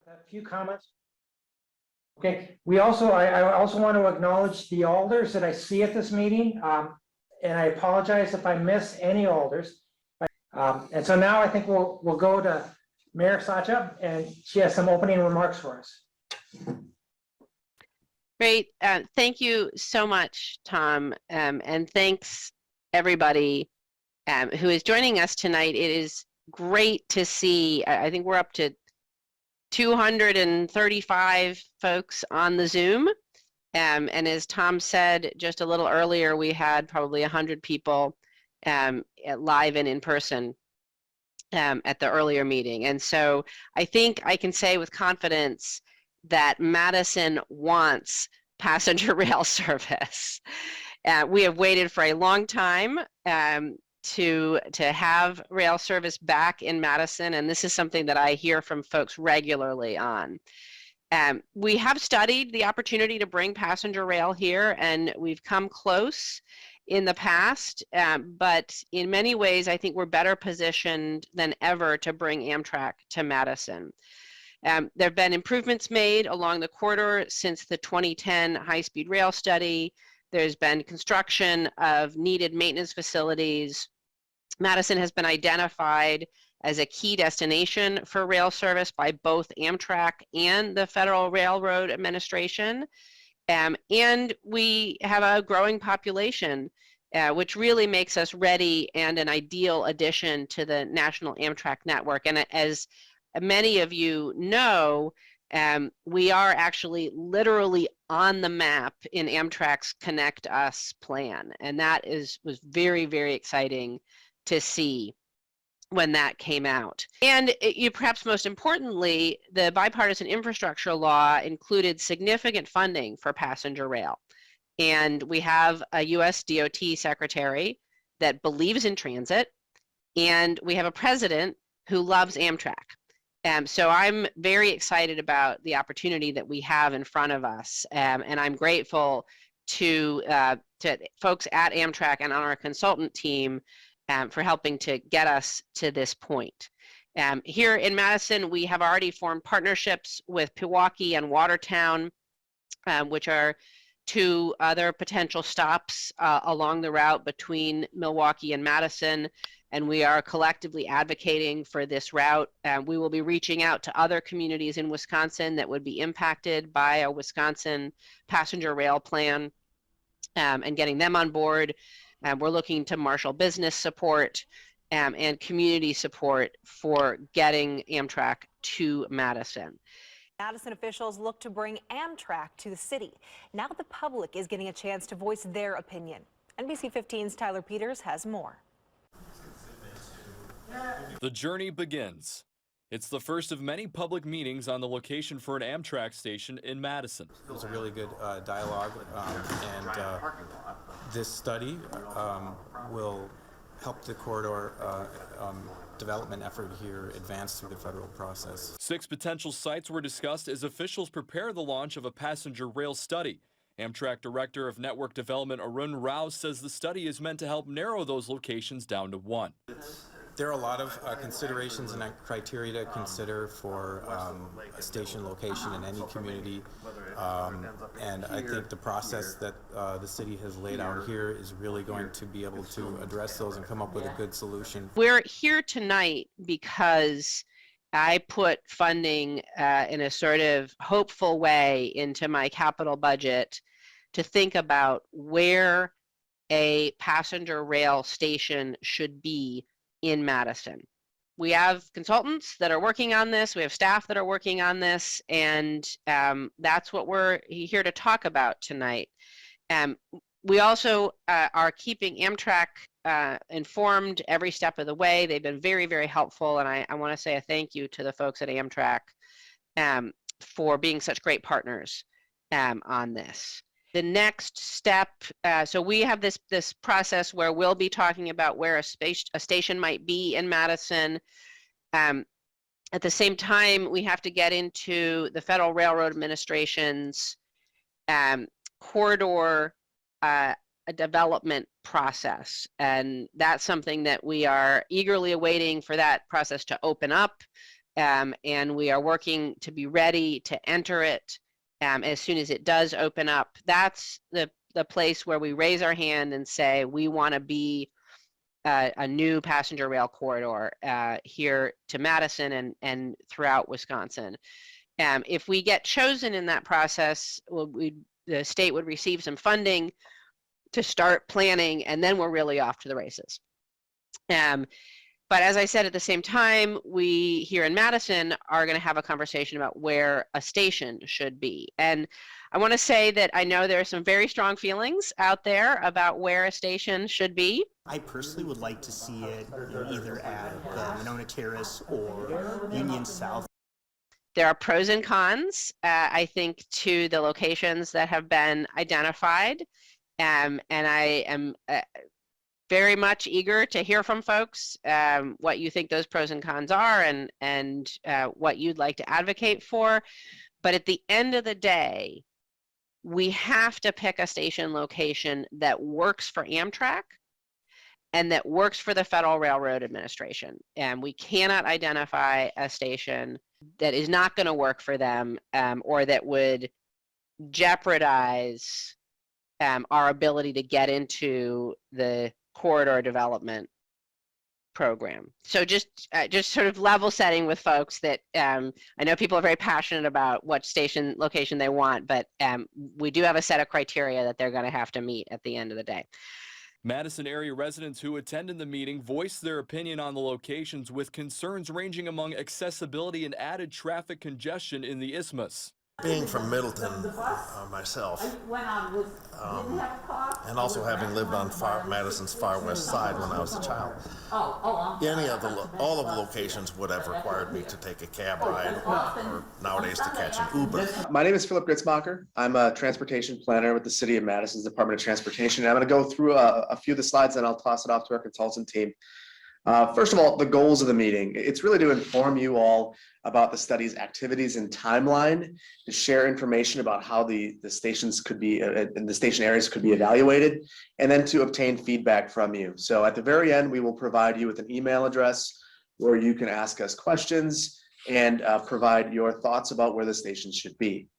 A few comments. Okay, I also want to acknowledge the alders that I see at this meeting, and I apologize if I miss any alders. And so now I think we'll go to Mayor Sacha, and she has some opening remarks for us. Great. Thank you so much, Tom, and thanks everybody who is joining us tonight. It is great to see. I think we're up to 235 folks on the Zoom. And as Tom said just a little earlier, we had probably 100 people live and in person at the earlier meeting. And so I think I can say with confidence that Madison wants passenger rail service. We have waited for a long time to have rail service back in Madison, and this is something that I hear from folks regularly on. We have studied the opportunity to bring passenger rail here, and we've come close in the past, but in many ways, I think we're better positioned than ever to bring Amtrak to Madison. There have been improvements made along the corridor since the 2010 high-speed rail study. There's been construction of needed maintenance facilities. Madison has been identified as a key destination for rail service by both Amtrak and the Federal Railroad Administration. And we have a growing population, which really makes us ready and an ideal addition to the national Amtrak network. And as many of you know, we are actually literally on the map in Amtrak's Connect Us plan. And that was very, very exciting to see when that came out. And perhaps most importantly, the bipartisan infrastructure law included significant funding for passenger rail. And we have a US DOT secretary that believes in transit, and we have a president who loves Amtrak. So I'm very excited about the opportunity that we have in front of us, and I'm grateful to folks at Amtrak and on our consultant team for helping to get us to this point. Here in Madison, we have already formed partnerships with Pewaukee and Watertown, which are two other potential stops along the route between Milwaukee and Madison, and we are collectively advocating for this route. We will be reaching out to other communities in Wisconsin that would be impacted by a Wisconsin passenger rail plan and getting them on board. We're looking to marshal business support and community support for getting Amtrak to Madison. Madison officials look to bring Amtrak to the city. Now the public is getting a chance to voice their opinion. NBC 15's Tyler Peters has more. The journey begins. It's the first of many public meetings on the location for an Amtrak station in Madison. It was a really good dialogue, and this study will help the corridor development effort here advance through the federal process. 6 potential sites were discussed as officials prepare the launch of a passenger rail study. Amtrak Director of Network Development Arun Rao says the study is meant to help narrow those locations down to 1. There are a lot of considerations and criteria to consider for a station location in any community, and I think the process that the city has laid out here is really going to be able to address those and come up with a good solution. We're here tonight because I put funding in a sort of hopeful way into my capital budget to think about where a passenger rail station should be in Madison. We have consultants that are working on this, we have staff that are working on this, and that's what we're here to talk about tonight. We also are keeping Amtrak informed every step of the way. They've been very, very helpful, and I want to say a thank you to the folks at Amtrak for being such great partners on this. The next step, so we have this process where we'll be talking about where a station might be in Madison. At the same time, we have to get into the Federal Railroad Administration's corridor development process, and that's something that we are eagerly awaiting for that process to open up. and we are working to be ready to enter it as soon as it does open up. That's the place where we raise our hand and say we want to be a new passenger rail corridor here to Madison and throughout Wisconsin. If we get chosen in that process, the state would receive some funding to start planning, and then we're really off to the races. But as I said, at the same time, we here in Madison are going to have a conversation about where a station should be. And I want to say that I know there are some very strong feelings out there about where a station should be. I personally would like to see it either at Monona Terrace or Union South. There are pros and cons, I think, to the locations that have been identified. And I am very much eager to hear from folks what you think those pros and cons are and what you'd like to advocate for. But at the end of the day, we have to pick a station location that works for Amtrak and that works for the Federal Railroad Administration. And we cannot identify a station that is not going to work for them or that would jeopardize our ability to get into the corridor development program. So just sort of level setting with folks that I know people are very passionate about what station location they want, but we do have a set of criteria that they're going to have to meet at the end of the day. Madison area residents who attended the meeting voiced their opinion on the locations, with concerns ranging among accessibility and added traffic congestion in the isthmus. Being from Middleton myself, and also having lived on Madison's far west side when I was a child, all of the locations would have required me to take a cab ride or nowadays to catch an Uber. My name is Philip Gritzmacher. I'm a transportation planner with the City of Madison's Department of Transportation. And I'm going to go through a few of the slides and I'll toss it off to our consultant team. First of all, the goals of the meeting. It's really to inform you all about the study's activities and timeline, to share information about how the stations could be, and the station areas could be evaluated, and then to obtain feedback from you. So at the very end, we will provide you with an email address where you can ask us questions and provide your thoughts about where the stations should be.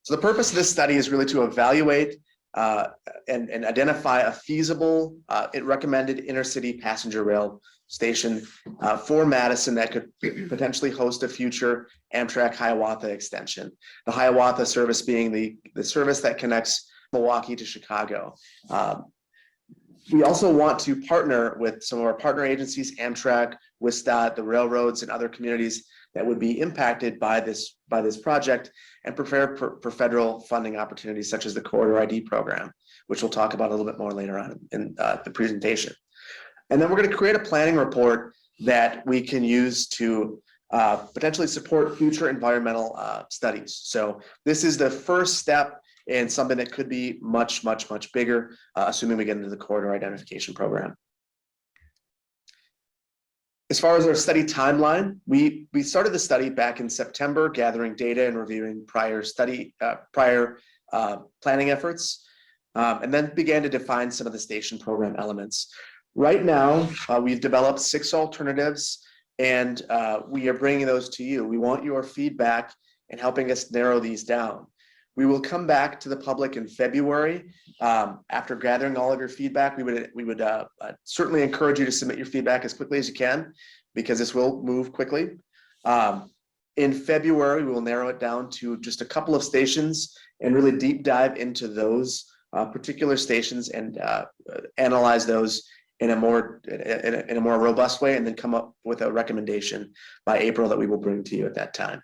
So the purpose of this study is really to evaluate and identify a feasible, recommended intercity passenger rail station for Madison that could potentially host a future Amtrak Hiawatha extension. The Hiawatha service being the service that connects Milwaukee to Chicago. We also want to partner with some of our partner agencies, Amtrak, WSDOT, the railroads, and other communities that would be impacted by this project, and prepare for federal funding opportunities such as the Corridor ID program, which we'll talk about a little bit more later on in the presentation. And then we're going to create a planning report that we can use to potentially support future environmental studies. So this is the first step in something that could be much, much, much bigger, assuming we get into the corridor identification program. As far as our study timeline, we started the study back in September, gathering data and reviewing prior planning efforts, and then began to define some of the station program elements. Right now, we've developed 6 alternatives, and we are bringing those to you. We want your feedback in helping us narrow these down. We will come back to the public in February. After gathering all of your feedback, we would certainly encourage you to submit your feedback as quickly as you can, because this will move quickly. In February, we will narrow it down to just a couple of stations and really deep dive into those particular stations and analyze those in a more robust way, and then come up with a recommendation by April that we will bring to you at that time.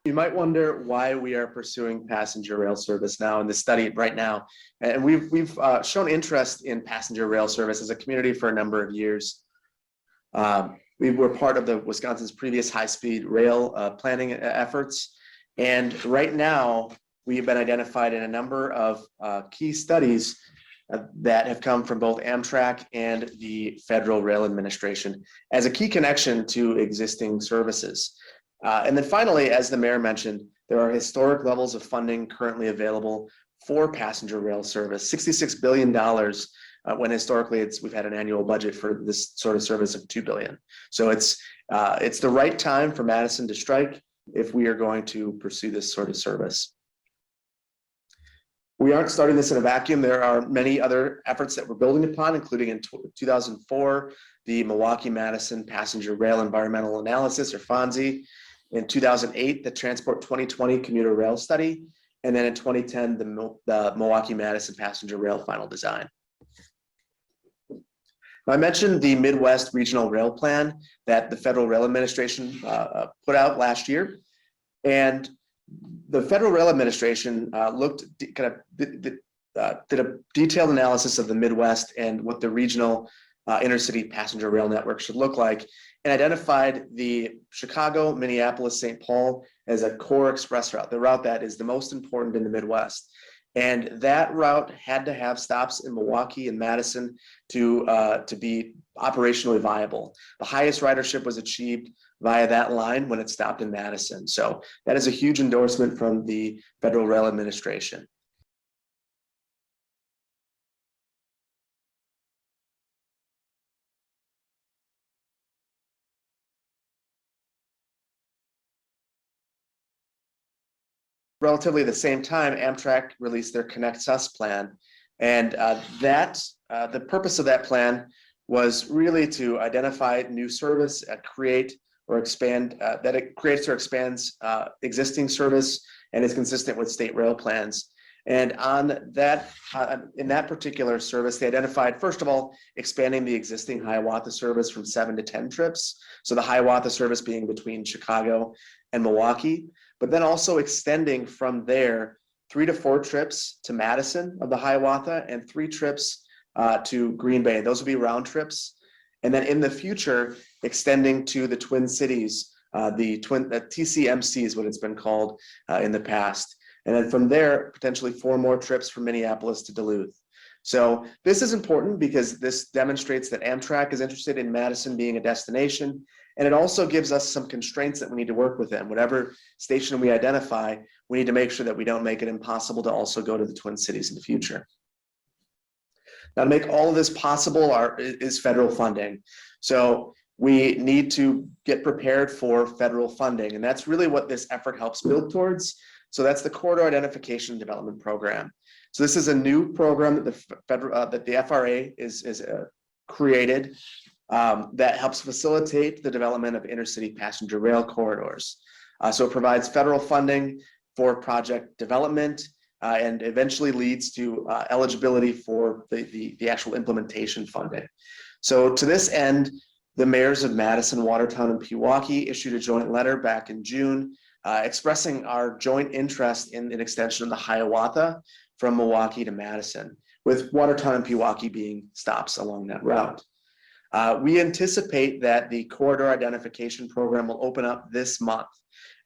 You might wonder why we are pursuing passenger rail service now in this study right now. And we've shown interest in passenger rail service as a community for a number of years. We were part of the Wisconsin's previous high-speed rail planning efforts. And right now, we've been identified in a number of key studies that have come from both Amtrak and the Federal Rail Administration as a key connection to existing services. And then finally, as the mayor mentioned, there are historic levels of funding currently available for passenger rail service, $66 billion, when historically we've had an annual budget for this sort of service of $2 billion. So it's the right time for Madison to strike if we are going to pursue this sort of service. We aren't starting this in a vacuum. There are many other efforts that we're building upon, including in 2004, the Milwaukee-Madison Passenger Rail Environmental Analysis, or FONSI. In 2008, the Transport 2020 Commuter Rail Study. And then in 2010, the Milwaukee-Madison Passenger Rail Final Design. I mentioned the Midwest Regional Rail Plan that the Federal Rail Administration put out last year. And the Federal Rail Administration did a detailed analysis of the Midwest and what the regional intercity passenger rail network should look like, and identified the Chicago, Minneapolis, St. Paul as a core express route, the route that is the most important in the Midwest. And that route had to have stops in Milwaukee and Madison to be operationally viable. The highest ridership was achieved via that line when it stopped in Madison. So that is a huge endorsement from the Federal Rail Administration. Relatively the same time, Amtrak released their Connect Us plan. And the purpose of that plan was really to identify new service, create or expand, that it creates or expands existing service and is consistent with state rail plans. And on that, in that particular service, they identified, first of all, expanding the existing Hiawatha service from 7 to 10 trips. So the Hiawatha service being between Chicago and Milwaukee, but then also extending from there 3 to 4 trips to Madison of the Hiawatha and 3 trips to Green Bay. Those would be round trips. And then in the future, extending to the Twin Cities, the TCMC is what it's been called in the past. And then from there, potentially 4 more trips from Minneapolis to Duluth. So this is important because this demonstrates that Amtrak is interested in Madison being a destination. And it also gives us some constraints that we need to work within. Whatever station we identify, we need to make sure that we don't make it impossible to also go to the Twin Cities in the future. Now, to make all of this possible is federal funding. So we need to get prepared for federal funding. And that's really what this effort helps build towards. So that's the Corridor Identification and Development Program. So this is a new program that the FRA is created that helps facilitate the development of intercity passenger rail corridors. So it provides federal funding for project development and eventually leads to eligibility for the actual implementation funding. So to this end, the mayors of Madison, Watertown, and Pewaukee issued a joint letter back in June expressing our joint interest in an extension of the Hiawatha from Milwaukee to Madison, with Watertown and Pewaukee being stops along that route. We anticipate that the corridor identification program will open up this month,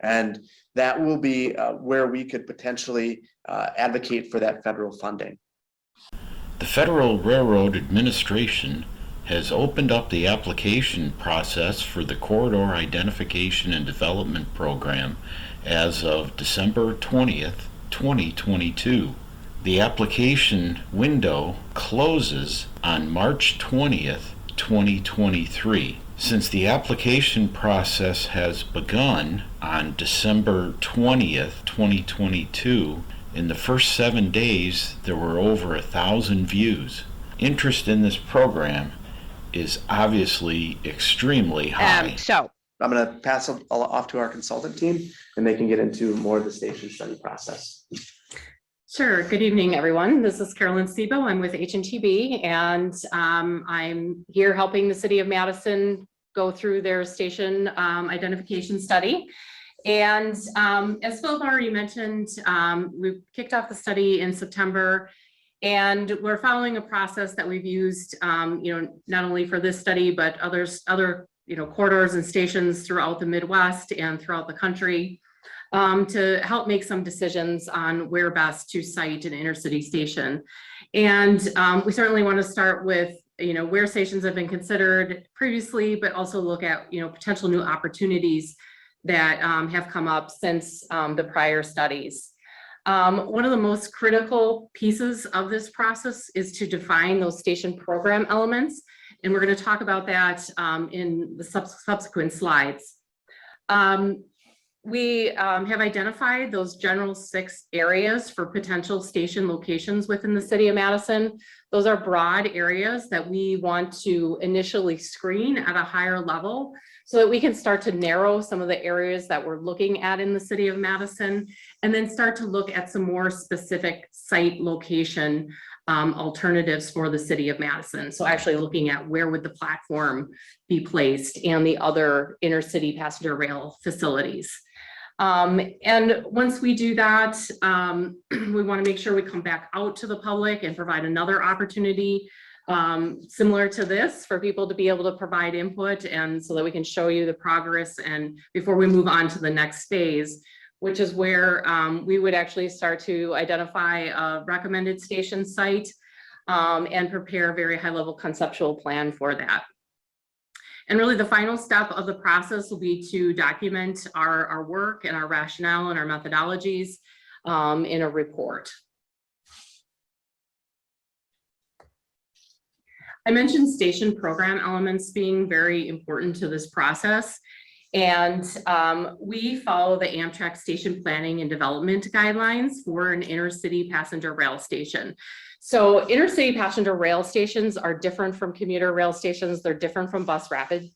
and that will be where we could potentially advocate for that federal funding. The Federal Railroad Administration has opened up the application process for the Corridor Identification and Development Program as of December 20th, 2022. The application window closes on March 20th, 2023. Since the application process has begun on December 20th, 2022, in the first 7 days, there were over 1,000 views. Interest in this program is obviously extremely high. So I'm going to pass it off to our consultant team, and they can get into more of the station study process. Sure. Good evening, everyone. This is Carolyn Sebo. I'm with HNTB, and I'm here helping the City of Madison go through their station identification study. And as Philip already mentioned, we kicked off the study in September, and we're following a process that we've used, not only for this study, but other corridors and stations throughout the Midwest and throughout the country, to help make some decisions on where best to site an intercity station. And we certainly want to start with, where stations have been considered previously, but also look at, potential new opportunities that have come up since the prior studies. One of the most critical pieces of this process is to define those station program elements. And we're going to talk about that in the subsequent slides. We have identified those general 6 areas for potential station locations within the city of Madison. Those are broad areas that we want to initially screen at a higher level so that we can start to narrow some of the areas that we're looking at in the city of Madison, and then start to look at some more specific site location alternatives for the city of Madison. So actually looking at where would the platform be placed and the other intercity passenger rail facilities. And once we do that, we want to make sure we come back out to the public and provide another opportunity similar to this for people to be able to provide input, and so that we can show you the progress and before we move on to the next phase, which is where we would actually start to identify a recommended station site and prepare a very high level conceptual plan for that. And really the final step of the process will be to document our work and our rationale and our methodologies in a report. I mentioned station program elements being very important to this process. And we follow the Amtrak station planning and development guidelines for an intercity passenger rail station. So intercity passenger rail stations are different from commuter rail stations. They're different from bus rapid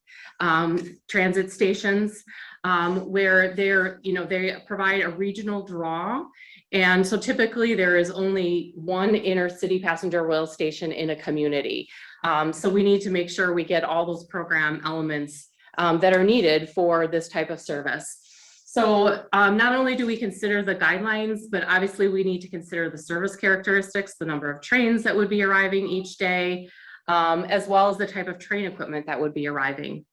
transit stations where they provide a regional draw. And so typically there is only one intercity passenger rail station in a community. So we need to make sure we get all those program elements that are needed for this type of service. So not only do we consider the guidelines, but obviously we need to consider the service characteristics, the number of trains that would be arriving each day, as well as the type of train equipment that would be arriving.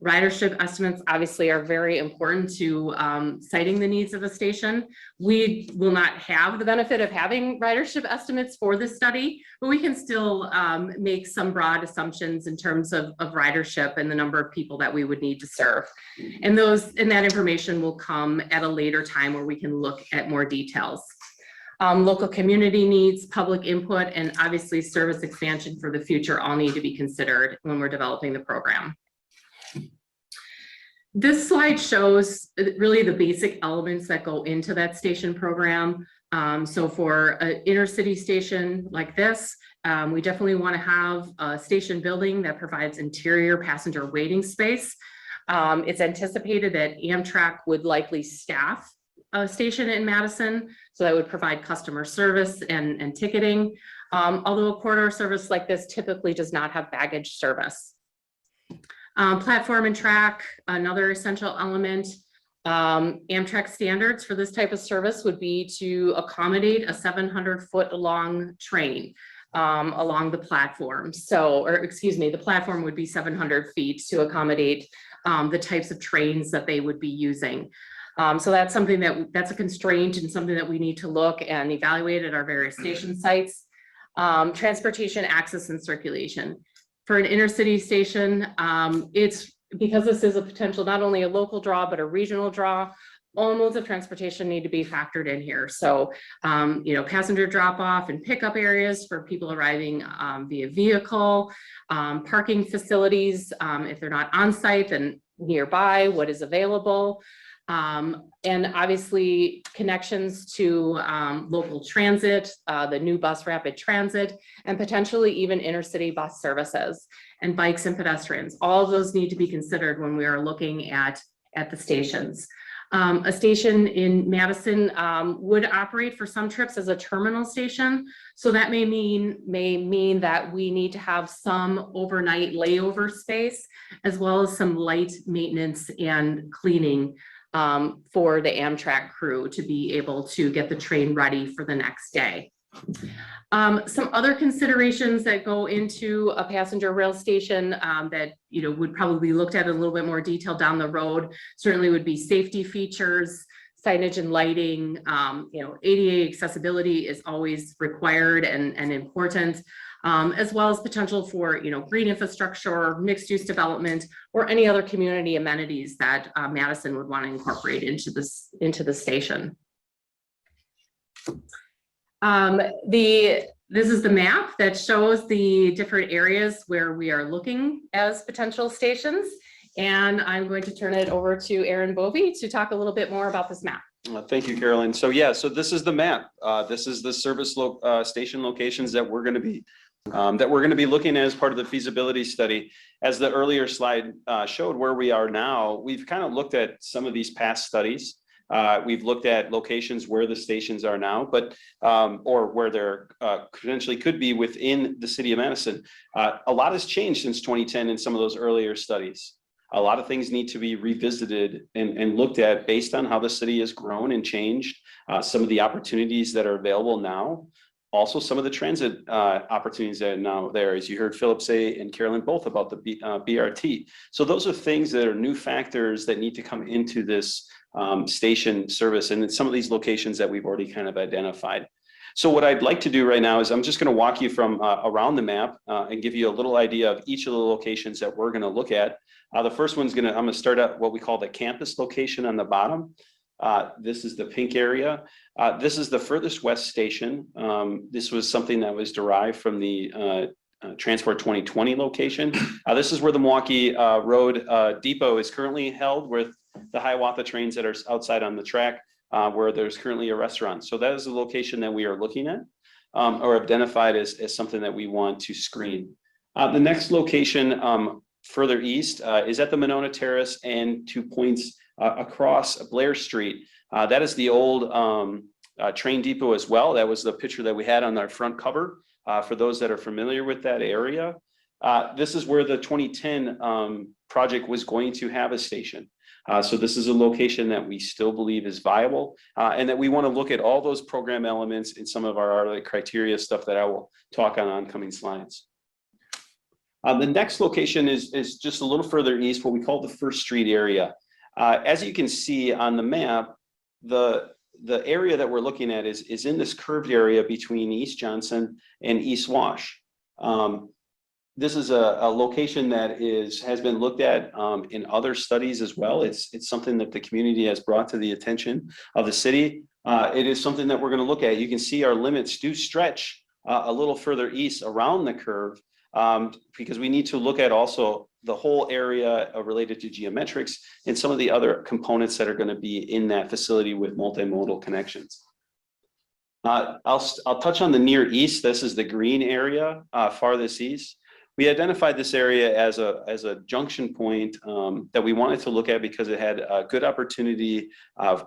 Ridership estimates obviously are very important to citing the needs of a station. We will not have the benefit of having ridership estimates for this study, but we can still make some broad assumptions in terms of ridership and the number of people that we would need to serve. And that information will come at a later time where we can look at more details. Local community needs, public input, and obviously service expansion for the future all need to be considered when we're developing the program. This slide shows really the basic elements that go into that station program. So for an intercity station like this, we definitely want to have a station building that provides interior passenger waiting space. It's anticipated that Amtrak would likely staff a station in Madison, so that would provide customer service and ticketing. Although a corridor service like this typically does not have baggage service. Platform and track, another essential element. Amtrak standards for this type of service would be to accommodate a 700-foot long train along the platform. The platform would be 700 feet to accommodate the types of trains that they would be using. So that's something that's a constraint and something that we need to look and evaluate at our various station sites. Transportation access and circulation. For an intercity station, it's because this is a potential, not only a local draw, but a regional draw, all modes of transportation need to be factored in here. So, passenger drop off and pickup areas for people arriving via vehicle, parking facilities, if they're not on site, then nearby, what is available. And obviously connections to local transit, the new bus rapid transit, and potentially even intercity bus services and bikes and pedestrians. All of those need to be considered when we are looking at the stations. A station in Madison would operate for some trips as a terminal station. So that may mean that we need to have some overnight layover space, as well as some light maintenance and cleaning for the Amtrak crew to be able to get the train ready for the next day. Some other considerations that go into a passenger rail station that would probably be looked at in a little bit more detail down the road certainly would be safety features, signage and lighting. ADA accessibility is always required and important. as well as potential for, green infrastructure, mixed use development, or any other community amenities that Madison would want to incorporate into the station. This is the map that shows the different areas where we are looking as potential stations. And I'm going to turn it over to Aaron Bovee to talk a little bit more about this map. Thank you, Carolyn. So yeah, so this is the map. This is the service station locations that we're going to be looking at as part of the feasibility study. As the earlier slide showed where we are now, we've kind of looked at some of these past studies. We've looked at locations where the stations are now, but or where they're potentially could be within the city of Madison. A lot has changed since 2010 in some of those earlier studies. A lot of things need to be revisited and looked at based on how the city has grown and changed, some of the opportunities that are available now, also some of the transit opportunities that are now there, as you heard Philip say and Carolyn both about the BRT. So those are things that are new factors that need to come into this station service, and some of these locations that we've already kind of identified. So what I'd like to do right now is I'm just going to walk you from around the map and give you a little idea of each of the locations that we're going to look at. The first one's I'm going to start at what we call the campus location on the bottom. This is the pink area. This is the furthest west station. This was something that was derived from the Transport 2020 location. This is where the Milwaukee Road Depot is currently held, with the Hiawatha trains that are outside on the track, where there's currently a restaurant. So that is the location that we are looking at or identified as something that we want to screen. The next location further east is at the Monona Terrace and 2 points across Blair Street. That is the old train depot as well. That was the picture that we had on our front cover for those that are familiar with that area. This is where the 2010 project was going to have a station. So this is a location that we still believe is viable, and that we want to look at all those program elements in some of our other criteria stuff that I will talk on oncoming slides. The next location is just a little further east, what we call the First Street area. As you can see on the map, the area that we're looking at is in this curved area between East Johnson and East Wash. This is a location that has been looked at in other studies as well. It's something that the community has brought to the attention of the city. It is something that we're going to look at. You can see our limits do stretch a little further east around the curve, because we need to look at also the whole area related to geometrics and some of the other components that are going to be in that facility with multimodal connections. I'll touch on the near east. This is the green area farthest east. We identified this area as a junction point that we wanted to look at because it had a good opportunity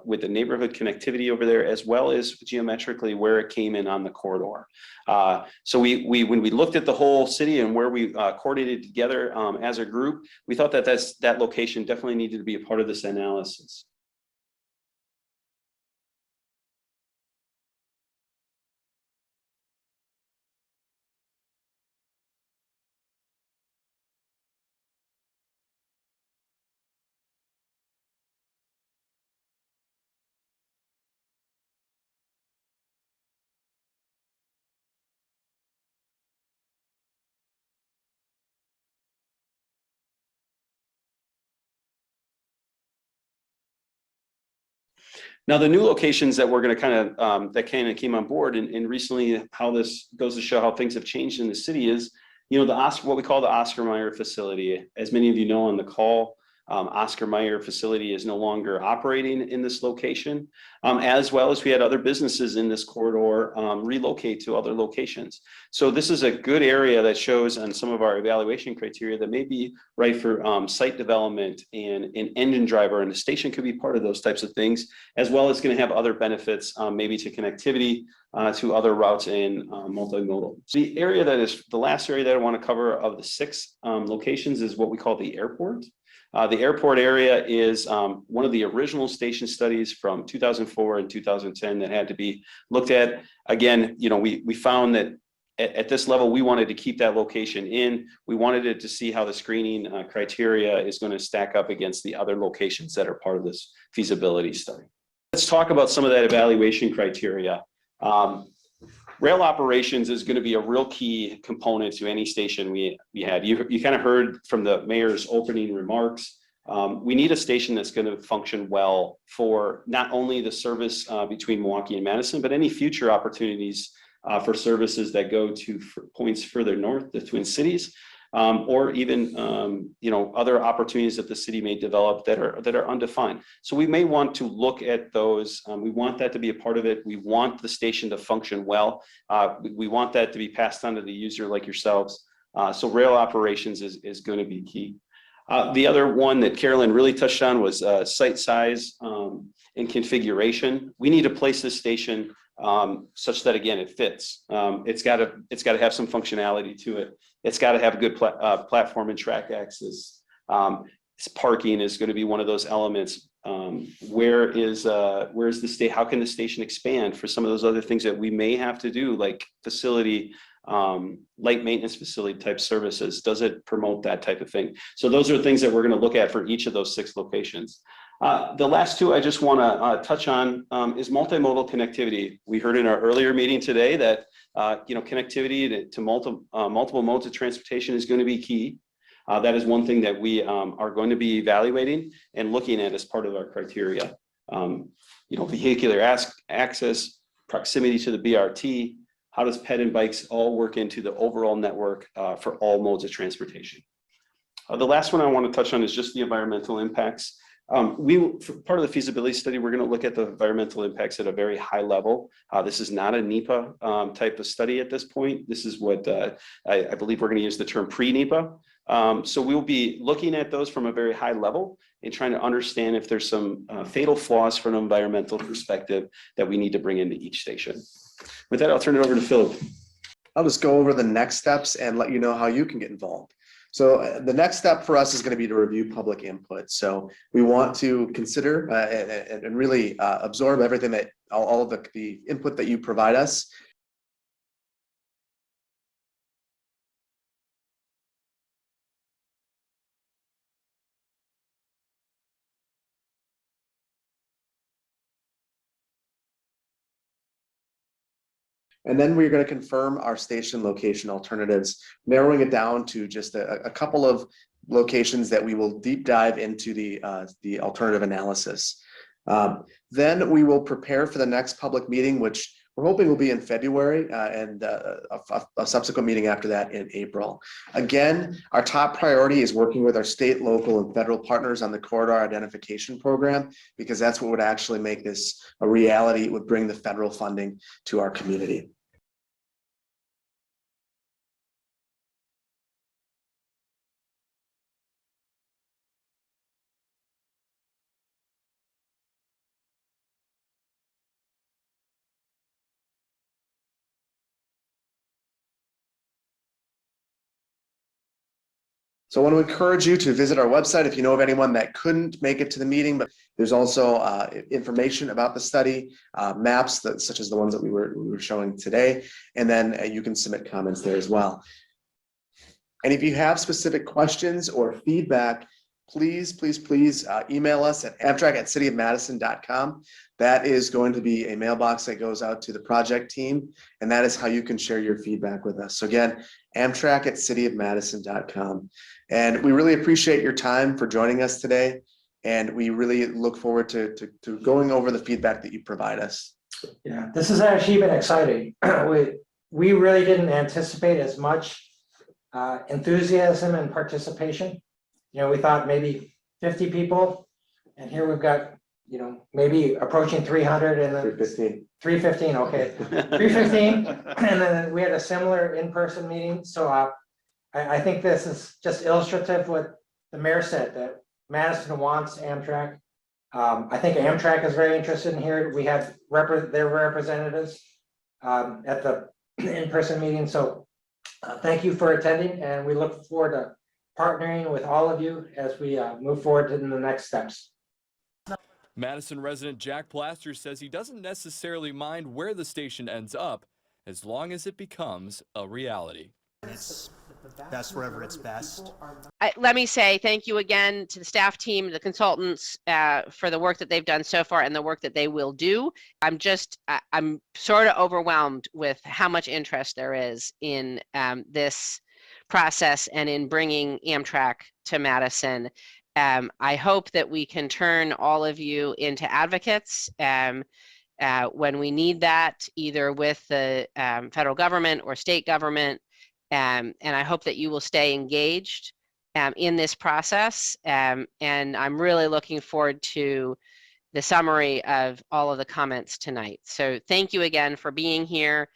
with the neighborhood connectivity over there, as well as geometrically where it came in on the corridor. So when we looked at the whole city and where we coordinated together as a group, we thought that that location definitely needed to be a part of this analysis. Now, the new locations that we're going to that came on board and recently, how this goes to show how things have changed in the city is, what we call the Oscar Mayer facility. As many of you know on the call, Oscar Mayer facility is no longer operating in this location, as well as we had other businesses in this corridor relocate to other locations. So this is a good area that shows on some of our evaluation criteria that may be right for site development and an engine driver, and the station could be part of those types of things, as well as going to have other benefits, maybe to connectivity to other routes and multimodal. So the area that is the last area that I want to cover of the 6 locations is what we call the airport. The airport area is one of the original station studies from 2004 and 2010 that had to be looked at. Again, we found that at this level, we wanted to keep that location in. We wanted it to see how the screening criteria is going to stack up against the other locations that are part of this feasibility study. Let's talk about some of that evaluation criteria. Rail operations is going to be a real key component to any station we had. You kind of heard from the mayor's opening remarks. We need a station that's going to function well for not only the service between Milwaukee and Madison, but any future opportunities for services that go to points further north, the Twin Cities, or even other opportunities that the city may develop that are undefined. So we may want to look at those. We want that to be a part of it. We want the station to function well. We want that to be passed on to the user like yourselves. So rail operations is going to be key. The other one that Carolyn really touched on was site size and configuration. We need to place this station such that, again, it fits. It's got to have some functionality to it. It's got to have a good platform and track access. Parking is going to be one of those elements. Where is the state? How can the station expand for some of those other things that we may have to do, like facility, light maintenance facility type services? Does it promote that type of thing? So those are things that we're going to look at for each of those 6 locations. The last 2 I just want to touch on is multimodal connectivity. We heard in our earlier meeting today that connectivity to multiple modes of transportation is going to be key. That is one thing that we are going to be evaluating and looking at as part of our criteria. Vehicular access, proximity to the BRT. How does ped and bikes all work into the overall network for all modes of transportation? The last one I want to touch on is just the environmental impacts. For part of the feasibility study, we're going to look at the environmental impacts at a very high level. This is not a NEPA type of study at this point. This is what I believe we're going to use the term pre-NEPA. So we'll be looking at those from a very high level and trying to understand if there's some fatal flaws from an environmental perspective that we need to bring into each station. With that, I'll turn it over to Philip. I'll just go over the next steps and let you know how you can get involved. So the next step for us is going to be to review public input. So we want to consider and really absorb everything that all of the input that you provide us. And then we're going to confirm our station location alternatives, narrowing it down to just a couple of locations that we will deep dive into the alternative analysis. Then we will prepare for the next public meeting, which we're hoping will be in February, and a subsequent meeting after that in April. Again, our top priority is working with our state, local, and federal partners on the corridor identification program, because that's what would actually make this a reality. It would bring the federal funding to our community. So I want to encourage you to visit our website if you know of anyone that couldn't make it to the meeting, but there's also information about the study, maps such as the ones that we were showing today, and then you can submit comments there as well. And if you have specific questions or feedback, please email us at amtrak@cityofmadison.com. That is going to be a mailbox that goes out to the project team, and that is how you can share your feedback with us. So again, amtrak@cityofmadison.com. And we really appreciate your time for joining us today, and we really look forward to going over the feedback that you provide us. Yeah, this has actually been exciting. We really didn't anticipate as much enthusiasm and participation. We thought maybe 50 people, and here we've got, maybe approaching 300 and then 315, okay. 315, and then we had a similar in-person meeting. So I think this is just illustrative what the mayor said, that Madison wants Amtrak. I think Amtrak is very interested in here. We had their representatives at the in-person meeting. So thank you for attending, and we look forward to partnering with all of you as we move forward in the next steps. Madison resident Jack Plaster says he doesn't necessarily mind where the station ends up as long as it becomes a reality. It's best wherever it's best. Let me say thank you again to the staff team, the consultants, for the work that they've done so far and the work that they will do. I'm sort of overwhelmed with how much interest there is in this process and in bringing Amtrak to Madison. I hope that we can turn all of you into advocates when we need that, either with the federal government or state government. And I hope that you will stay engaged in this process. And I'm really looking forward to the summary of all of the comments tonight. So thank you again for being here.